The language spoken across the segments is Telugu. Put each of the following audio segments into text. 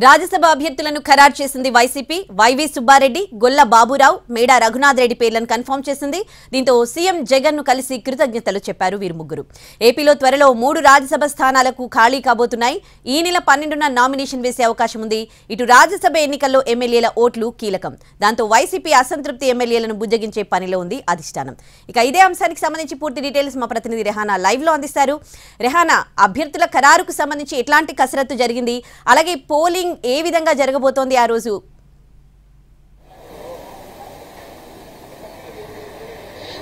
రాజ్యసభ అభ్యర్థులను ఖరారు చేసింది వైసీపీ. వైవి సుబ్బారెడ్డి, గొల్ల బాబురావు, మేడా రఘునాథ్ రెడ్డి పేర్లను కన్ఫర్మ్ చేసింది. దీంతో సీఎం జగన్ ను కలిసి కృతజ్ఞతలు చెప్పారు వీరు ముగ్గురు. ఏపీలో త్వరలో 3 రాజ్యసభ స్థానాలకు ఖాళీ కాబోతున్నాయి. ఈ నెల 12న నామినేషన్ వేసే అవకాశం ఉంది. ఇటు రాజ్యసభ ఎన్నికల్లో ఎమ్మెల్యేల ఓట్లు కీలకం. దాంతో వైసీపీ అసంతృప్తి ఎమ్మెల్యేలను బుజ్జగించే పనిలో ఉంది అధిష్టానం. ఇక ఇదే అంశానికి సంబంధించి పూర్తి డీటెయిల్స్ మా ప్రతినిధి రెహానా లైవ్ లో అందిస్తారు. రెహానా, అభ్యర్థుల ఖరారుకు సంబంధించి ఎట్లాంటి కసరత్తు జరిగింది, అలాగే పోలింగ్ ఏ విధంగా జరగబోతోంది ఆ రోజు?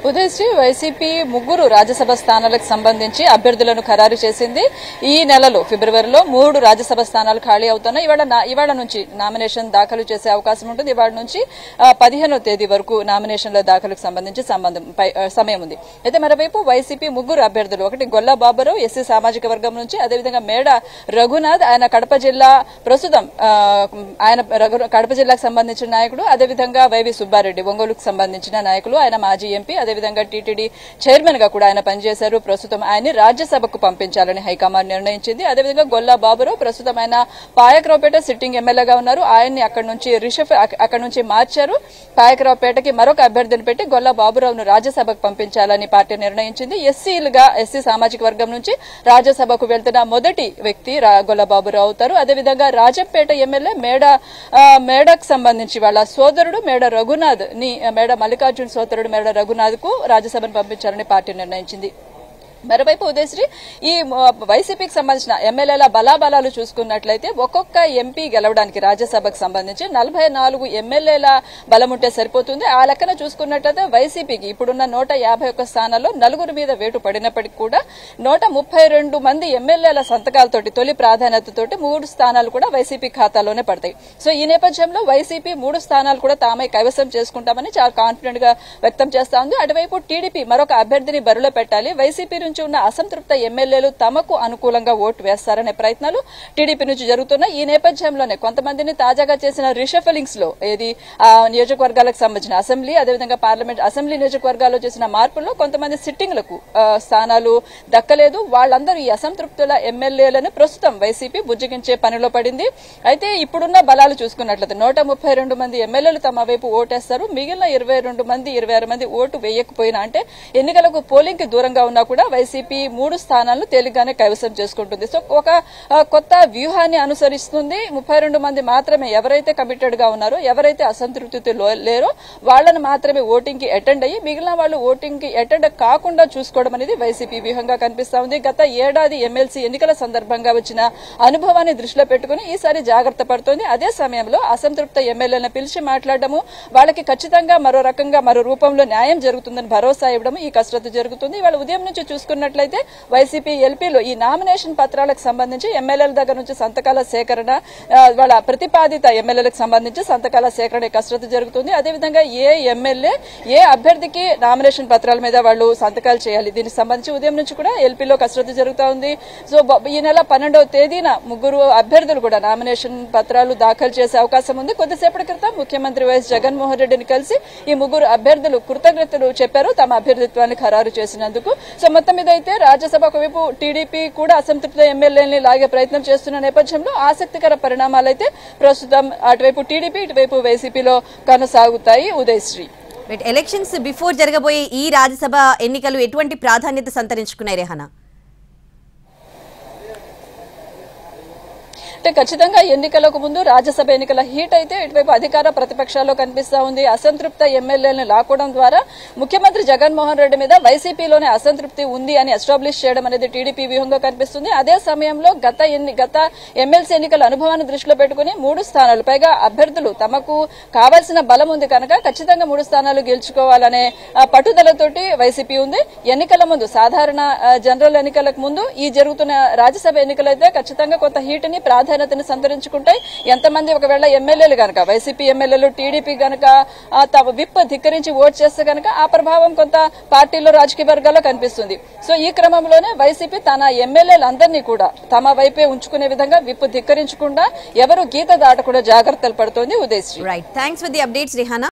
ఉదయశ్రీ, వైసీపీ 3 రాజ్యసభ స్థానాలకు సంబంధించి అభ్యర్థులను ఖరారు చేసింది. ఈ నెలలో ఫిబ్రవరిలో 3 రాజ్యసభ స్థానాలు ఖాళీ అవుతున్నాయి. ఇవాళ నుంచి నామినేషన్ దాఖలు చేసే అవకాశం ఉంటుంది. ఇవాళ నుంచి 15వ తేదీ వరకు నామినేషన్ల దాఖలుకు సంబంధించి సమయం ఉంది. అయితే మరోవైపు వైసీపీ 3 అభ్యర్థులు, ఒకటి గొల్ల బాబురావు ఎస్సీ సామాజిక వర్గం నుంచి, అదేవిధంగా మేడ రఘునాథ్, ఆయన కడప జిల్లా ప్రస్తుతం ఆయన కడప జిల్లాకు సంబంధించిన నాయకుడు, అదేవిధంగా వైవి సుబ్బారెడ్డి ఒంగోలుకు సంబంధించిన నాయకులు, ఆయన మాజీ ఎంపీ, అదేవిధంగా టీటీడీ చైర్మన్ గా కూడా ఆయన పనిచేశారు. ప్రస్తుతం ఆయన్ని రాజ్యసభకు పంపించాలని హైకమాండ్ నిర్ణయించింది. అదేవిధంగా గొల్లా బాబురావు ప్రస్తుతం ఆయన పాయకరావుపేట సిట్టింగ్ ఎమ్మెల్యేగా ఉన్నారు. ఆయన్ని అక్కడి నుంచి మార్చారు. పాయకరావుపేటకి మరొక అభ్యర్థిని పెట్టి గొల్లా బాబురావును రాజ్యసభకు పంపించాలని పార్టీ నిర్ణయించింది. ఎస్సీ సామాజిక వర్గం నుంచి రాజ్యసభకు వెళ్తున్న మొదటి వ్యక్తి గొల్లా బాబురావు అవుతారు. అదేవిధంగా రాజంపేట ఎమ్మెల్యే మేడకు సంబంధించి వాళ్ళ సోదరుడు మేడ రఘునాథ్ ని, మేడ మల్లికార్జున సోదరుడు మేడ రఘునాథ్ కు రాజ్యసభను పంపించాలని పార్టీ నిర్ణయించింది. మరోవైపు ఉదయశ్రీ, ఈ వైసీపీకి సంబంధించిన ఎమ్మెల్యేల బలాబలాలు చూసుకున్నట్లయితే ఒక్కొక్క ఎంపీ గెలవడానికి రాజ్యసభకు సంబంధించి 44 ఎమ్మెల్యేల బలం ఉంటే సరిపోతుంది. ఆ లెక్కన చూసుకున్నట్లయితే వైసీపీకి ఇప్పుడున్న 151 స్థానాల్లో 4 మీద వేటు పడినప్పటికీ కూడా 132 మంది ఎమ్మెల్యేల సంతకాలతోటి తొలి ప్రాధాన్యతతోటి 3 స్థానాలు కూడా వైసీపీ ఖాతాలోనే పడతాయి. సో ఈ నేపథ్యంలో వైసీపీ 3 స్థానాలు కూడా తామే కైవసం చేసుకుంటామని చాలా కాన్ఫిడెంట్ గా వ్యక్తం చేస్తా ఉంది. అటువైపు టీడీపీ మరొక అభ్యర్థిని బరిలో పెట్టాలి. వైసీపీ నుంచి ఉన్న అసంతృప్త ఎమ్మెల్యేలు తమకు అనుకూలంగా ఓటు వేస్తారనే ప్రయత్నాలు టీడీపీ నుంచి జరుగుతున్నాయి. ఈ నేపథ్యంలోనే కొంతమందిని తాజాగా చేసిన రిషఫలింగ్స్ లో నియోజకవర్గాలకు సంబంధించిన అసెంబ్లీ, అదేవిధంగా పార్లమెంట్ అసెంబ్లీ నియోజకవర్గాల్లో చేసిన మార్పుల్లో కొంతమంది సిట్టింగ్లకు స్థానాలు దక్కలేదు. వాళ్ళందరూ ఈ అసంతృప్తుల ఎమ్మెల్యేలను ప్రస్తుతం వైసీపీ బుజ్జగించే పనిలో పడింది. అయితే ఇప్పుడున్న బలాలు చూసుకున్నట్లయితే 132 మంది ఎమ్మెల్యేలు తమ వైపు ఓటేస్తారు. మిగిలిన 26 మంది ఓటు వేయకపోయినా, అంటే ఎన్నికలకు పోలింగ్ కి దూరంగా ఉన్నా కూడా వైసీపీ 3 స్థానాలను తేలిగ్గానే కైవసం చేసుకుంటుంది. సో ఒక కొత్త వ్యూహాన్ని అనుసరిస్తుంది. 32 మంది మాత్రమే ఎవరైతే కమిటెడ్ గా ఉన్నారో, ఎవరైతే అసంతృప్తితో లేరో వాళ్ళని మాత్రమే ఓటింగ్ కి అటెండ్ అయ్యి మిగిలిన వాళ్ళు ఓటింగ్ కి అటెండ్ కాకుండా చూసుకోవడం అనేది వైసీపీ వ్యూహంగా కనిపిస్తా ఉంది. గత ఏడాది ఎమ్మెల్సీ ఎన్నికల సందర్భంగా వచ్చిన అనుభవాన్ని దృష్టిలో పెట్టుకుని ఈసారి జాగ్రత్త పడుతోంది. అదే సమయంలో అసంతృప్త ఎమ్మెల్యేలను పిలిచి మాట్లాడడము, వాళ్ళకి ఖచ్చితంగా మరో రకంగా మరో రూపంలో న్యాయం జరుగుతుందని భరోసా ఇవ్వడం ఈ కసరత్తు జరుగుతుంది. ఇవాళ ఉదయం నుంచి చూసుకున్నట్లయితే వైసీపీ ఎల్పీలో ఈ నామినేషన్ పత్రాలకు సంబంధించి ఎమ్మెల్యేల దగ్గర నుంచి సంతకాల సేకరణ, వాళ్ళ ప్రతిపాదిత ఎమ్మెల్యేలకు సంబంధించి సంతకాల సేకరణ కసరత్తు జరుగుతుంది. అదేవిధంగా ఏ ఎమ్మెల్యే ఏ అభ్యర్థికి నామినేషన్ పత్రాల మీద వాళ్ళు సంతకాలు చేయాలి, దీనికి సంబంధించి ఉదయం నుంచి కూడా ఎల్పీలో కసరత్తు జరుగుతూ ఉంది. సో ఈ నెల 12వ తేదీన 3 అభ్యర్థులు కూడా నామినేషన్ పత్రాలు దాఖలు చేసే అవకాశం ఉంది. కొద్దిసేపటి క్రితం ముఖ్యమంత్రి వైఎస్ జగన్మోహన్ రెడ్డిని కలిసి ఈ 3 అభ్యర్థులు కృతజ్ఞతలు చెప్పారు తమ అభ్యర్థిత్వాన్ని ఖరారు చేసినందుకు. సో మొత్తం మీద అయితే రాజ్యసభ ఒకవైపు టీడీపీ కూడా అసంతృప్త ఎమ్మెల్యేలని లాగే ప్రయత్నం చేస్తున్న నేపథ్యంలో ఆసక్తికర పరిణామాలైతే ప్రస్తుతం అటువైపు టీడీపీ, ఇటువైపు వైసీపీలో కొనసాగుతాయి. ఉదయశ్రీ, ఎలక్షన్స్ బిఫోర్ జరగబోయే ఈ రాజ్యసభ ఎన్నికలు ఎటువంటి ప్రాధాన్యత సంతరించుకున్నాయి రెహానా? ఖచ్చితంగా ఎన్నికలకు ముందు రాజ్యసభ ఎన్నికల హీట్ అయితే ఇటువైపు అధికార ప్రతిపక్షాల్లో కనిపిస్తా ఉంది. అసంతృప్త ఎమ్మెల్యేలను లాక్కోవడం ద్వారా ముఖ్యమంత్రి జగన్మోహన్ రెడ్డి మీద వైసీపీలోనే అసంతృప్తి ఉంది అని ఎస్టాబ్లిష్ చేయడం అనేది టీడీపీ వ్యూహంగా కనిపిస్తుంది. అదే సమయంలో గత ఎమ్మెల్సీ ఎన్నికల అనుభవాన్ని దృష్టిలో పెట్టుకుని 3 స్థానాలు, పైగా అభ్యర్థులు తమకు కావాల్సిన బలం ఉంది కనుక ఖచ్చితంగా 3 స్థానాలు గెలుచుకోవాలనే పట్టుదలతోటి వైసీపీ ఉంది. ఎన్నికల ముందు, సాధారణ జనరల్ ఎన్నికలకు ముందు ఈ జరుగుతున్న రాజ్యసభ ఎన్నికలైతే ఖచ్చితంగా కొంత హీట్ ని ప్రాధాన్యతని సంతరించుకుంటాయి. ఎంతమంది ఒకవేళ ఎమ్మెల్యేలు గనక వైసీపీ ఎమ్మెల్యేలు టీడీపీ గనక తమ విప్ ధిక్కరించి ఓట్ చేస్తే గనక ఆ ప్రభావం కొంత పార్టీలో రాజకీయ వర్గాల్లో కనిపిస్తుంది. సో ఈ క్రమంలోనే వైసీపీ తన ఎమ్మెల్యేలందరినీ కూడా తమ వైపే ఉంచుకునే విధంగా విప్ ధిక్కరించకుండా ఎవరు గీత దాటకుండా జాగ్రత్తలు పడుతోంది. Udayasri, right, thanks for the updates Rehana.